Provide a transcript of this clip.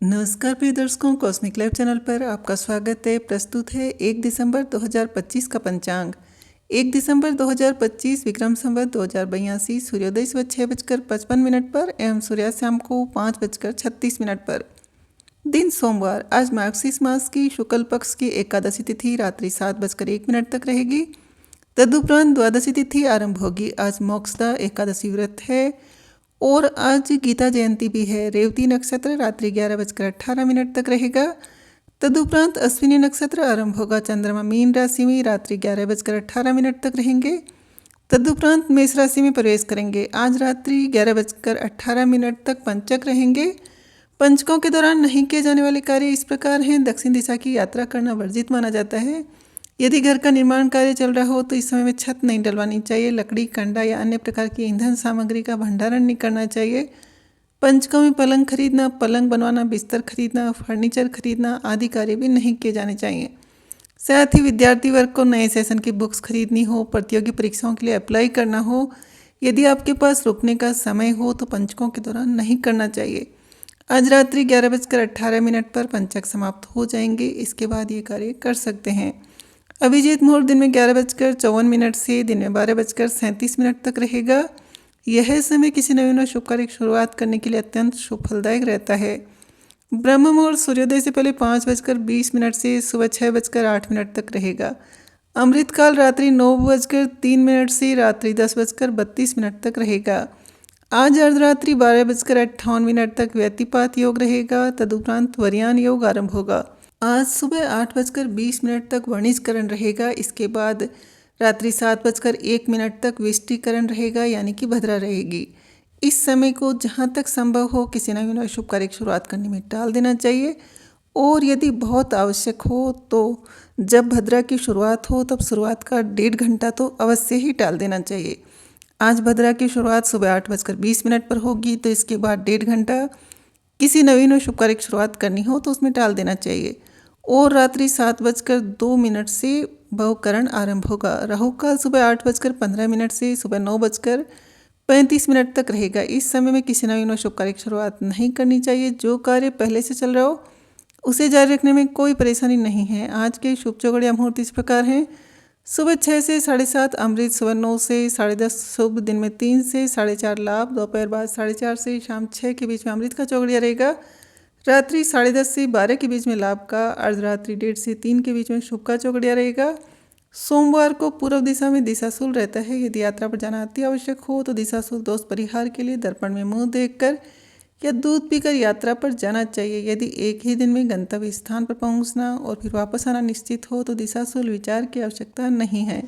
नमस्कार प्रिय दर्शकों, कॉस्मिक लाइफ चैनल पर आपका स्वागत है। प्रस्तुत है 1 दिसंबर 2025 का पंचांग। 1 दिसंबर 2025 विक्रम संवत 2082 सूर्योदय सुबह 6:55 पर एवं सूर्यास्त शाम को 5:36 पर। दिन सोमवार। आज मार्गशीर्ष मास की शुक्ल पक्ष की एकादशी तिथि रात्रि 7:01 तक रहेगी। तदुपरांत द्वादशी तिथि आरंभ होगी। आज मोक्षदा एकादशी व्रत है और आज गीता जयंती भी है। रेवती नक्षत्र रात्रि 11:18 तक रहेगा। तदुपरांत अश्विनी नक्षत्र आरंभ होगा। चंद्रमा मीन राशि में रात्रि 11:18 तक रहेंगे। तदुपरांत मेष राशि में प्रवेश करेंगे। आज रात्रि 11:18 तक पंचक रहेंगे। पंचकों के दौरान नहीं किए जाने वाले कार्य इस प्रकार हैं। दक्षिण दिशा की यात्रा करना वर्जित माना जाता है। यदि घर का निर्माण कार्य चल रहा हो तो इस समय में छत नहीं डलवानी चाहिए। लकड़ी, कंडा या अन्य प्रकार की ईंधन सामग्री का भंडारण नहीं करना चाहिए। पंचकों में पलंग खरीदना, पलंग बनवाना, बिस्तर खरीदना, फर्नीचर खरीदना आदि कार्य भी नहीं किए जाने चाहिए। साथ ही विद्यार्थी वर्ग को नए सेशन की बुक्स खरीदनी हो, प्रतियोगी परीक्षाओं के लिए अप्लाई करना हो, यदि आपके पास रुकने का समय हो तो पंचकों के दौरान नहीं करना चाहिए। आज रात्रि 11:18 पर पंचक समाप्त हो जाएंगे। इसके बाद ये कार्य कर सकते हैं। अभिजीत मुहूर्त दिन में 11:54 से दिन में 12:37 तक रहेगा। यह समय किसी नवीन और शुभ कार्य की शुरुआत करने के लिए अत्यंत शुभ फलदायक रहता है। ब्रह्म मुहूर्त सूर्योदय से पहले 5:20 से सुबह 6:08 तक रहेगा। अमृतकाल रात्रि 9:03 से रात्रि 10:32 तक रहेगा। आज अर्धरात्रि 12:58 तक व्यतिपात योग रहेगा। तदुपरांत वरियान योग आरंभ होगा। आज सुबह 8:20 तक वणिजकरण रहेगा। इसके बाद रात्रि 7:01 तक विष्टिकरण रहेगा, यानी कि भद्रा रहेगी। इस समय को जहाँ तक संभव हो किसी नवीन और शुभ कार्य की शुरुआत करने में टाल देना चाहिए और यदि बहुत आवश्यक हो तो जब भद्रा की शुरुआत हो तब शुरुआत का 1.5 घंटा तो अवश्य ही टाल देना चाहिए। आज भद्रा की शुरुआत सुबह 8:20 पर होगी, तो इसके बाद 1.5 घंटा किसी नवीन और शुभ कार्य की शुरुआत करनी हो तो उसमें टाल देना चाहिए। और रात्रि 7:02 से बहुकरण आरंभ होगा। राहुकाल सुबह 8:15 से सुबह 9:35 तक रहेगा। इस समय में किसी नवीन और शुभ कार्य की शुरुआत नहीं करनी चाहिए। जो कार्य पहले से चल रहा हो उसे जारी रखने में कोई परेशानी नहीं है। आज के शुभ चौगड़ या मुहूर्त इस प्रकार हैं। सुबह 6 से 7:30 अमृत, सुबह 9 से 10:30 शुभ, दिन में 3 से 4:30 लाभ, दोपहर बाद 4:30 से शाम 6 के बीच में अमृत का चौगड़िया रहेगा। रात्रि 10:30 से 12 के बीच में लाभ का, अर्धरात्रि 1:30 से 3 के बीच में शुभ का चौगड़िया रहेगा। सोमवार को पूर्व दिशा में दिशाशूल रहता है। यदि यात्रा पर जाना अति आवश्यक हो तो दिशाशूल दोष परिहार के लिए दर्पण में मुंह देखकर या दूध पीकर यात्रा पर जाना चाहिए। यदि एक ही दिन में गंतव्य स्थान पर पहुंचना और फिर वापस आना निश्चित हो तो दिशाशूल विचार की आवश्यकता नहीं है।